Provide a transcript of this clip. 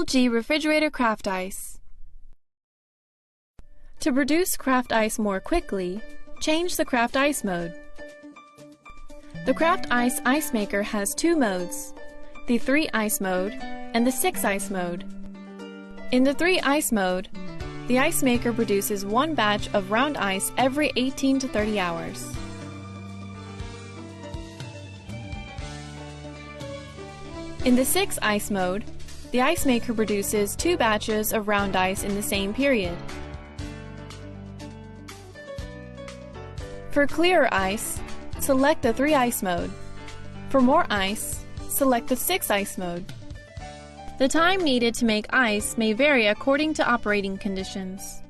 LG Refrigerator Craft Ice. To produce craft ice more quickly, change the craft ice mode. The craft ice ice maker has two modes, the 3 ice mode and the 6 ice mode. In the 3 ice mode, the ice maker produces one batch of round ice every 18 to 30 hours. In the 6 ice mode, the ice maker produces 2 batches of round ice in the same period. For clearer ice, select the 3 ice mode. For more ice, select the 6 ice mode. The time needed to make ice may vary according to operating conditions.